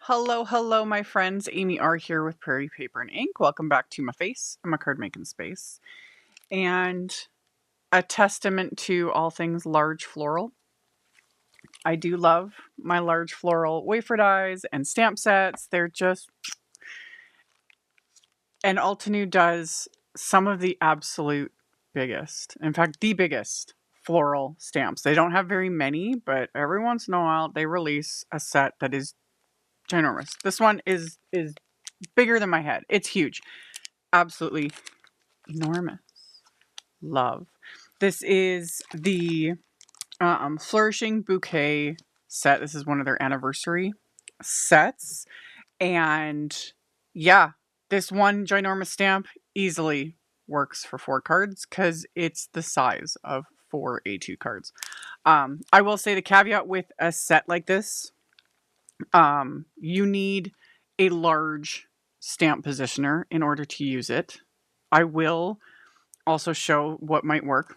Hello, hello, my friends. AmyR here with Prairie Paper and Ink. Welcome back to my face. I'm a card making space. And a testament to all things large floral. I do love my large floral wafer dies and stamp sets. They're just... And Altenew does some of the absolute biggest, in fact, the biggest floral stamps. They don't have very many, but every once in a while they release a set that is ginormous. This one is bigger than my head. It's huge. Absolutely enormous. Love. This is the Flourishing Bouquet set. This is one of their anniversary sets. And yeah, this one ginormous stamp easily works for 4 cards because it's the size of 4 A2 cards. I will say the caveat with a set like this, you need a large stamp positioner in order to use it. I will also show what might work.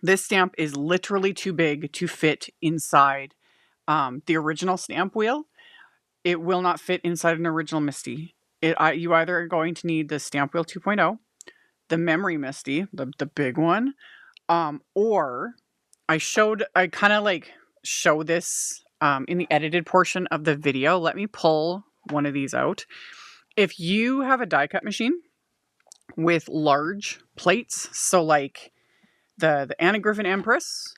This stamp is literally too big to fit inside the original Stampwheel. It will not fit inside an original Misty. You either are going to need the Stampwheel 2.0, the Memory Misty, the big one, or I kind of like show this in the edited portion of the video. Let me pull one of these out. If you have a die cut machine with large plates, so like the Anna Griffin Empress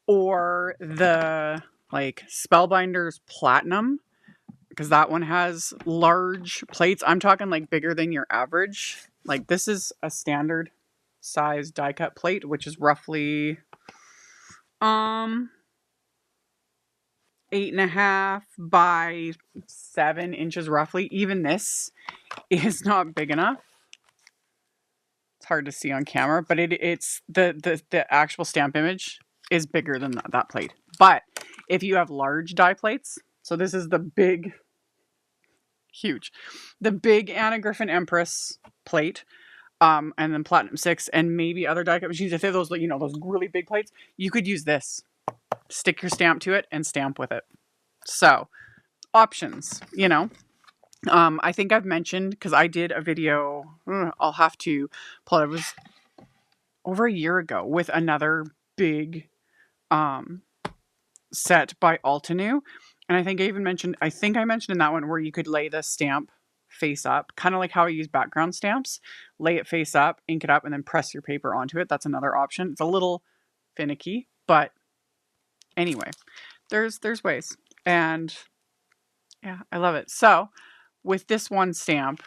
or the like Spellbinders Platinum, because that one has large plates. I'm talking like bigger than your average. Like this is a standard size die cut plate, which is roughly 8.5 by 7 inches roughly. Even this is not big enough. It's hard to see on camera, but it's the actual stamp image is bigger than that plate. But if you have large die plates, so this is the big, huge, the big Anna Griffin Empress plate, and then Platinum 6 and maybe other die cut machines, if they have those, you know, those really big plates, you could use this. Stick your stamp to it and stamp with it. So, options, you know. I think I've mentioned, because I did a video, I'll have to pull it. It was over a year ago with another big set by Altenew. And I think I mentioned in that one where you could lay the stamp face up, kind of like how I use background stamps. Lay it face up, ink it up, and then press your paper onto it. That's another option. It's a little finicky, but anyway, there's ways. And yeah, I love it. So with this one stamp,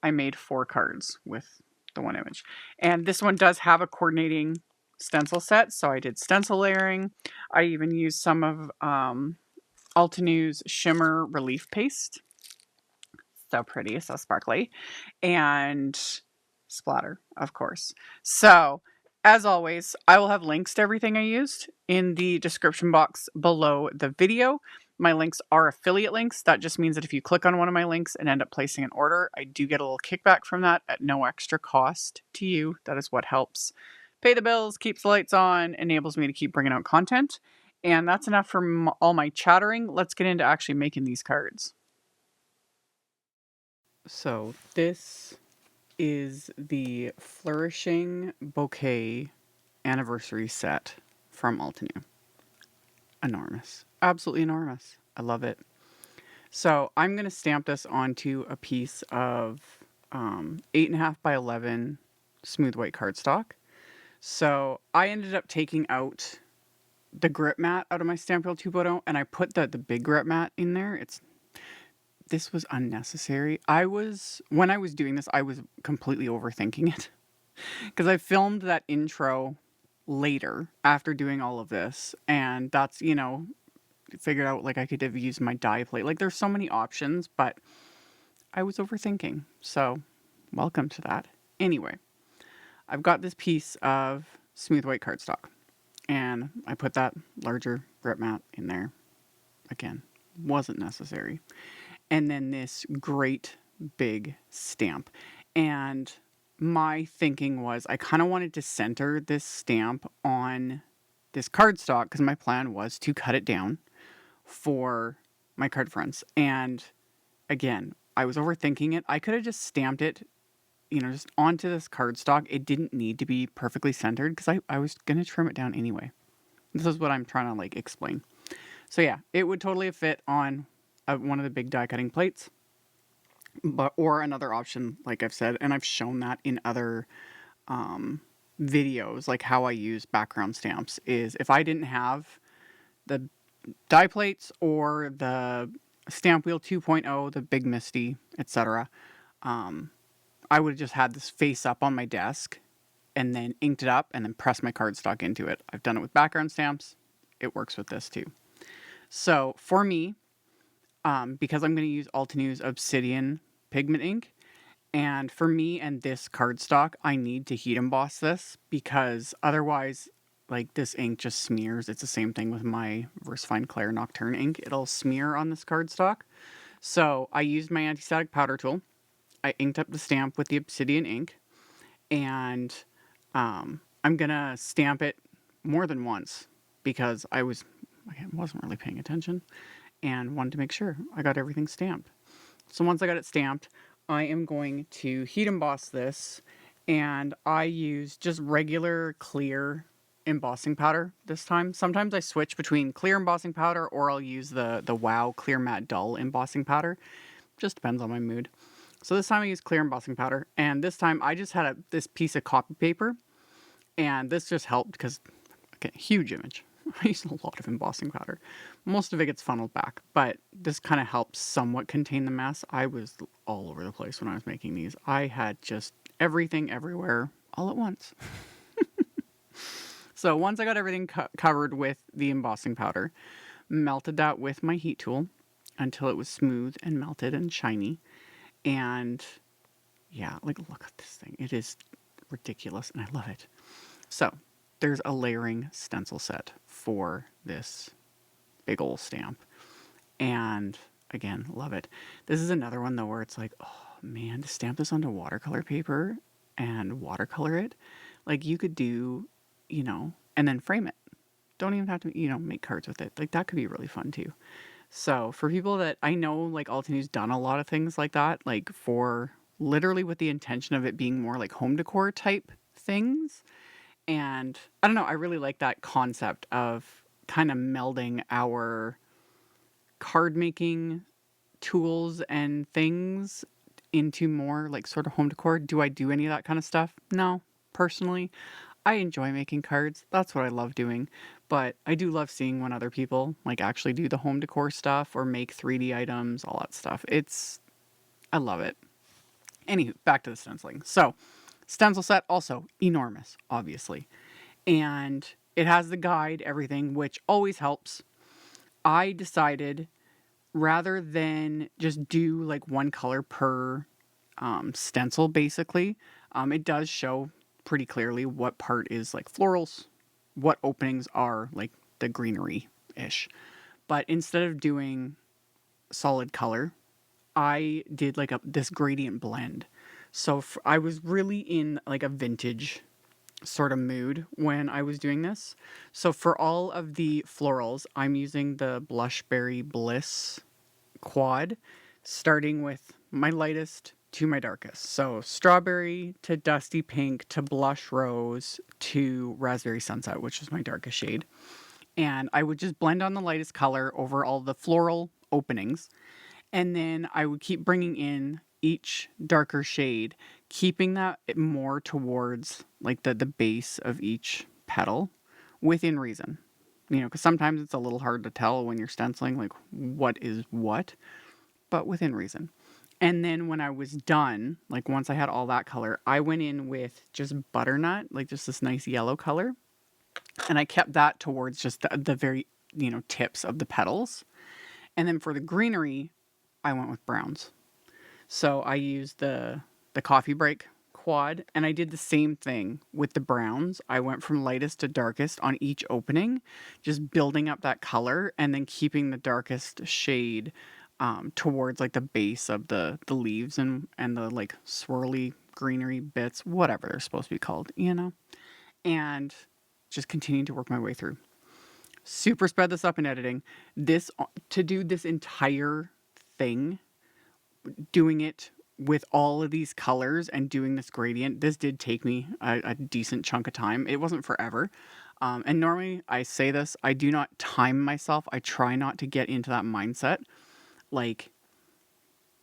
I made 4 cards with the one image. And this one does have a coordinating stencil set, so I did stencil layering. I even used some of Altenew's Shimmer relief paste. So pretty, so sparkly. And splatter, of course. So, as always, I will have links to everything I used in the description box below the video. My links are affiliate links. That just means that if you click on one of my links and end up placing an order, I do get a little kickback from that at no extra cost to you. That is what helps pay the bills, keeps the lights on, enables me to keep bringing out content. And that's enough for all my chattering. Let's get into actually making these cards. So this is the Flourishing Bouquet anniversary set from Altenew. Enormous. Absolutely enormous. I love it. So I'm going to stamp this onto a piece of 8.5 by 11 smooth white cardstock. So I ended up taking out the grip mat out of my Stampwheel 2.0 and I put the big grip mat in there. This was unnecessary. When I was doing this, I was completely overthinking it because I filmed that intro later after doing all of this, and that's, you know, figured out like I could have used my die plate. Like there's so many options, but I was overthinking. So welcome to that. Anyway, I've got this piece of smooth white cardstock and I put that larger grip mat in there. Again, wasn't necessary. And then this great big stamp. And my thinking was I kind of wanted to center this stamp on this cardstock because my plan was to cut it down for my card fronts. And again, I was overthinking it. I could have just stamped it, just onto this cardstock. It didn't need to be perfectly centered because I was going to trim it down anyway. This is what I'm trying to like explain. So yeah, it would totally fit on one of the big die cutting plates, or another option, like I've said, and I've shown that in other videos, like how I use background stamps, is if I didn't have the die plates or the Stampwheel 2.0, the Big Misty, etc., I would have just had this face up on my desk and then inked it up and then pressed my cardstock into it. I've done it with background stamps. It works with this too. So for me, because I'm going to use Altenew's Obsidian Pigment Ink, and for me and this cardstock, I need to heat emboss this because otherwise, like, this ink just smears. It's the same thing with my VersaFine Claire Nocturne ink. It'll smear on this cardstock. So I used my anti-static powder tool. I inked up the stamp with the Obsidian ink, and I'm going to stamp it more than once because I wasn't really paying attention and wanted to make sure I got everything stamped. So once I got it stamped, I am going to heat emboss this, and I use just regular clear embossing powder this time. Sometimes I switch between clear embossing powder or I'll use the WOW Clear Matte Dull embossing powder. Just depends on my mood. So this time I use clear embossing powder, and this time I just had this piece of copy paper, and this just helped because, okay, huge image. I use a lot of embossing powder. Most of it gets funneled back, but this kind of helps somewhat contain the mess. I was all over the place when I was making these. I had just everything everywhere all at once. So once I got everything covered with the embossing powder, melted that with my heat tool until it was smooth and melted and shiny. And yeah, like, look at this thing. It is ridiculous and I love it. So there's a layering stencil set for this big old stamp. And again, love it. This is another one though where it's like, oh man, to stamp this onto watercolor paper and watercolor it, like you could do, and then frame it. Don't even have to, make cards with it. Like that could be really fun too. So for people that I know, like Altenew's done a lot of things like that, like for literally with the intention of it being more like home decor type things. And I don't know, I really like that concept of kind of melding our card making tools and things into more like sort of home decor. Do I do any of that kind of stuff? No, personally. I enjoy making cards. That's what I love doing. But I do love seeing when other people like actually do the home decor stuff or make 3D items, all that stuff. I love it. Anywho, back to the stenciling. So, stencil set also enormous, obviously. And it has the guide, everything, which always helps. I decided rather than just do like one color per stencil, basically, it does show pretty clearly what part is like florals, what openings are like the greenery-ish. But instead of doing solid color, I did like this gradient blend. So I was really in like a vintage sort of mood when I was doing this. So for all of the florals, I'm using the Blushberry Bliss quad, starting with my lightest to my darkest. So strawberry to dusty pink to blush rose to raspberry sunset, which is my darkest shade. And I would just blend on the lightest color over all the floral openings. And then I would keep bringing in each darker shade, keeping that more towards like the base of each petal within reason. Because sometimes it's a little hard to tell when you're stenciling, like what is what, but within reason. And then when I was done, like once I had all that color, I went in with just butternut, like just this nice yellow color. And I kept that towards just the very, tips of the petals. And then for the greenery, I went with browns. So I used the coffee break quad, and I did the same thing with the browns. I went from lightest to darkest on each opening, just building up that color and then keeping the darkest shade towards like the base of the leaves and the like swirly greenery bits, whatever they're supposed to be called, and just continuing to work my way through. super sped this up in editing. To do this entire thing, doing it with all of these colors and doing this gradient, this did take me a decent chunk of time. It wasn't forever. And normally I say this, I do not time myself. I try not to get into that mindset, like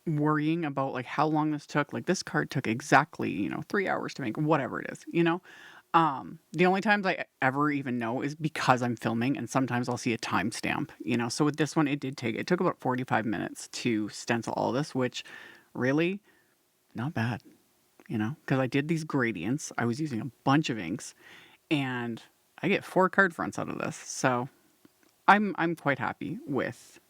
worrying about like how long this took. Like this card took exactly, 3 hours to make, whatever it is. The only times I ever even know is because I'm filming, and sometimes I'll see a timestamp, So with this one, it took about 45 minutes to stencil all this, which really not bad, because I did these gradients. I was using a bunch of inks, and I get 4 card fronts out of this. So I'm quite happy with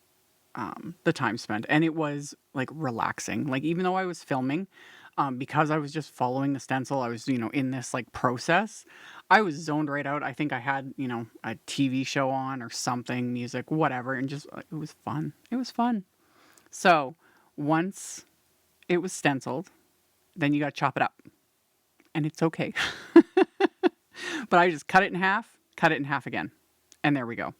the time spent, and it was like relaxing. Like even though I was filming, because I was just following the stencil, I was in this like process. I was zoned right out. I think I had a TV show on or something, music, whatever, and just it was fun. It was fun. So once it was stenciled, then you got to chop it up, and it's okay. But I just cut it in half again, and there we go.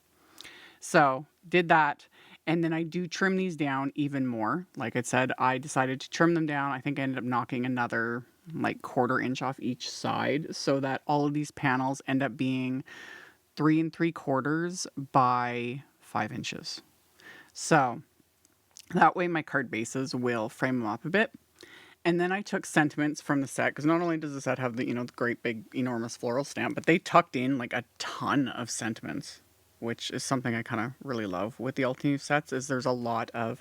So did that. And then I do trim these down even more. Like I said, I decided to trim them down. I think I ended up knocking another like 1/4 inch off each side so that all of these panels end up being 3 3/4 by 5 inches. So that way my card bases will frame them up a bit. And then I took sentiments from the set, because not only does the set have the great big enormous floral stamp, but they tucked in like a ton of sentiments, which is something I kind of really love with the Altenew sets. Is there's a lot of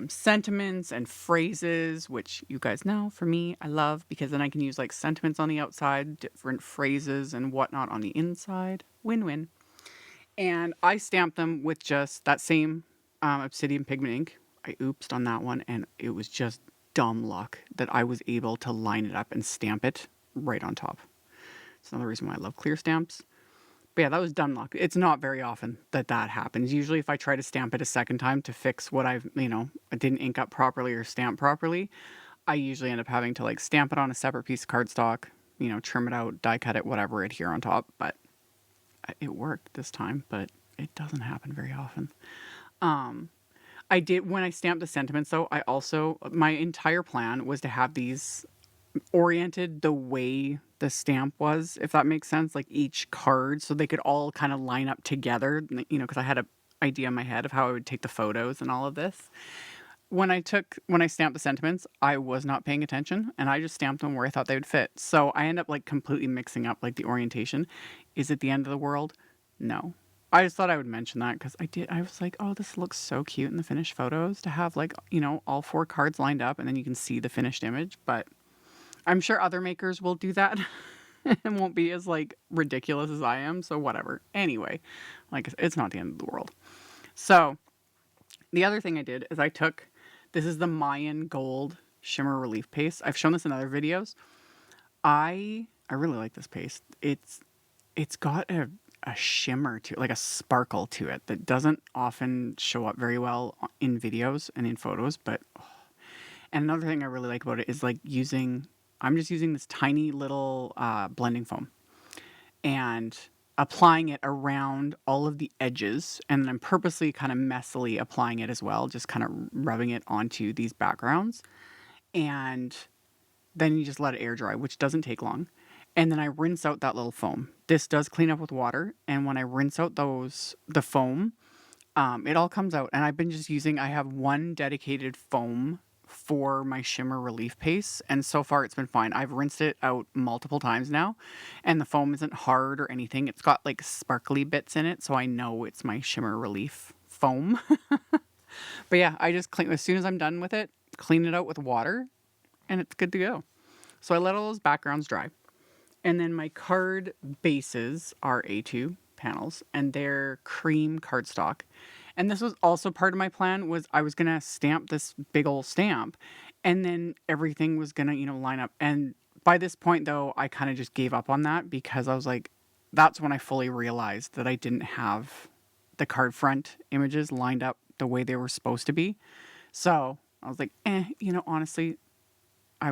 sentiments and phrases, which you guys know for me I love, because then I can use like sentiments on the outside, different phrases and whatnot on the inside. Win-win. And I stamped them with just that same Obsidian Pigment Ink. I oopsed on that one, and it was just dumb luck that I was able to line it up and stamp it right on top. It's another reason why I love clear stamps. But yeah, that was dumb luck. It's not very often that happens. Usually if I try to stamp it a second time to fix what I didn't ink up properly or stamp properly, I usually end up having to like stamp it on a separate piece of cardstock, trim it out, die cut it, whatever, adhere on top. But it worked this time, but it doesn't happen very often. I did, when I stamped the sentiments though, my entire plan was to have these oriented the way the stamp was, if that makes sense, like each card, so they could all kind of line up together, because I had an idea in my head of how I would take the photos and all of this. When I stamped the sentiments, I was not paying attention, and I just stamped them where I thought they would fit. So I end up like completely mixing up like the orientation. Is it the end of the world? No. I just thought I would mention that because I was like, oh, this looks so cute in the finished photos to have like, all 4 cards lined up and then you can see the finished image. But I'm sure other makers will do that and won't be as like ridiculous as I am. So whatever. Anyway, like it's not the end of the world. So the other thing I did is this is the Mayan Gold Shimmer Relief Paste. I've shown this in other videos. I really like this paste. It's got a shimmer to it, like a sparkle to it that doesn't often show up very well in videos and in photos. And another thing I really like about it is like I'm just using this tiny little blending foam and applying it around all of the edges, and then I'm purposely kind of messily applying it as well, just kind of rubbing it onto these backgrounds, and then you just let it air dry, which doesn't take long. And then I rinse out that little foam. This does clean up with water, and when I rinse out the foam, it all comes out. And I have one dedicated foam for my shimmer relief paste, and so far it's been fine. I've rinsed it out multiple times now, and the foam isn't hard or anything. It's got like sparkly bits in it, so I know it's my shimmer relief foam. But yeah, I just as soon as I'm done with it, clean it out with water, and it's good to go. So I let all those backgrounds dry. And then my card bases are A2 panels, and they're cream cardstock. And this was also part of my plan, was I was going to stamp this big old stamp, and then everything was going to, line up. And by this point, though, I kind of just gave up on that, because I was like, that's when I fully realized that I didn't have the card front images lined up the way they were supposed to be. So I was like, honestly, I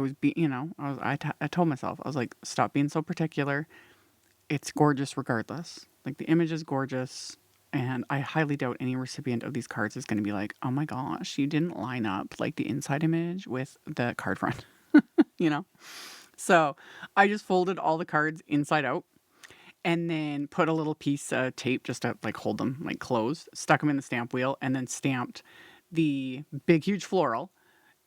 told myself, I was like, stop being so particular. it's gorgeous regardless. Like, the image is gorgeous, and I highly doubt any recipient of these cards is going to be like, oh my gosh, you didn't line up like the inside image with the card front, you know? So I just folded all the cards inside out and then put a little piece of tape just to like hold them like closed, stuck them in the stamp wheel, and then stamped the big, huge floral.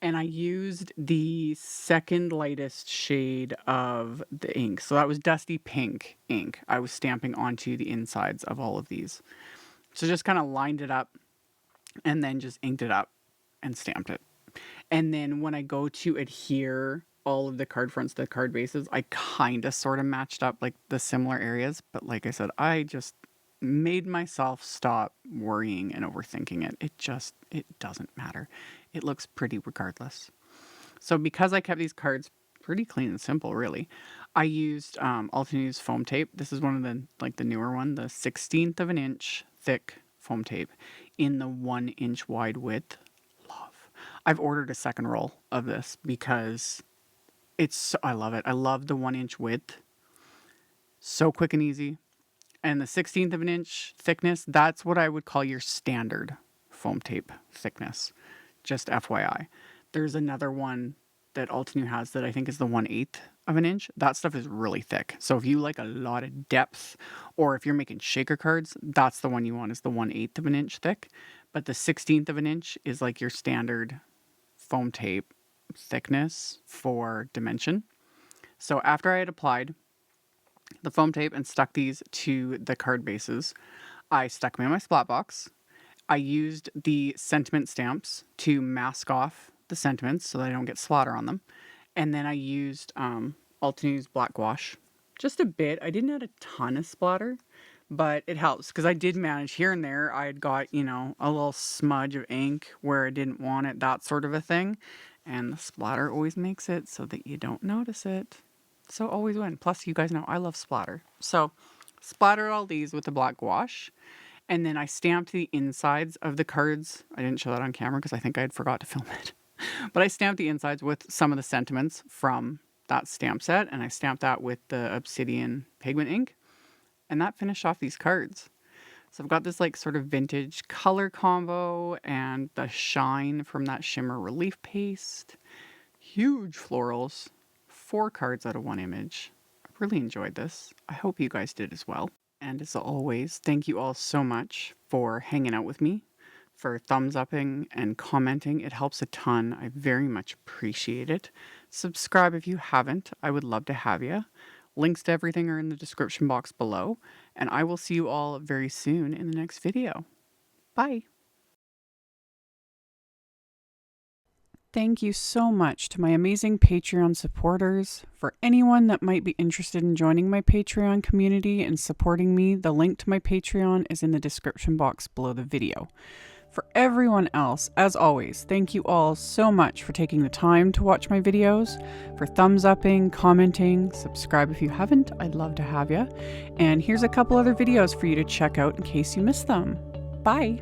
And I used the second lightest shade of the ink. So that was Dusty Pink ink. I was stamping onto the insides of all of these. So just kind of lined it up and then just inked it up and stamped it. And then when I go to adhere all of the card fronts to the card bases, I kind of sort of matched up like the similar areas. But like I said, I just made myself stop worrying and overthinking it. It doesn't matter. It looks pretty regardless. So because I kept these cards pretty clean and simple, really, I used Altenew's foam tape. This is one of the newer one, the 1/16 of an inch thick foam tape in the 1 inch wide width. Love. I've ordered a second roll of this because I love it. I love the 1 inch width. So quick and easy. And the 1/16 of an inch thickness, that's what I would call your standard foam tape thickness. Just FYI. There's another one that Altenew has that I think is the 1/8 of an inch. That stuff is really thick. So if you like a lot of depth, or if you're making shaker cards, that's the one you want, is the 1/8 of an inch thick. But the 1/16 of an inch is like your standard foam tape thickness for dimension. So after I had applied the foam tape and stuck these to the card bases, I stuck them in my splat box. I used the sentiment stamps to mask off the sentiments so that I don't get splatter on them. And then I used Altenew's black gouache. Just a bit. I didn't add a ton of splatter, but it helps because I did manage here and there. I had got, a little smudge of ink where I didn't want it, that sort of a thing. And the splatter always makes it so that you don't notice it. So always win. Plus, you guys know I love splatter. So splattered all these with the black gouache. And then I stamped the insides of the cards. I didn't show that on camera because I think I had forgot to film it. But I stamped the insides with some of the sentiments from that stamp set. And I stamped that with the Obsidian Pigment Ink. And that finished off these cards. So I've got this like sort of vintage color combo and the shine from that Shimmer relief paste. Huge florals. 4 cards out of 1 image. I really enjoyed this. I hope you guys did as well. And as always, thank you all so much for hanging out with me, for thumbs upping and commenting. It helps a ton. I very much appreciate it. Subscribe if you haven't. I would love to have you. Links to everything are in the description box below. And I will see you all very soon in the next video. Bye. Thank you so much to my amazing Patreon supporters. For anyone that might be interested in joining my Patreon community and supporting me, the link to my Patreon is in the description box below the video. For everyone else, as always, thank you all so much for taking the time to watch my videos, for thumbs upping, commenting, subscribe if you haven't, I'd love to have you. And here's a couple other videos for you to check out in case you missed them. Bye!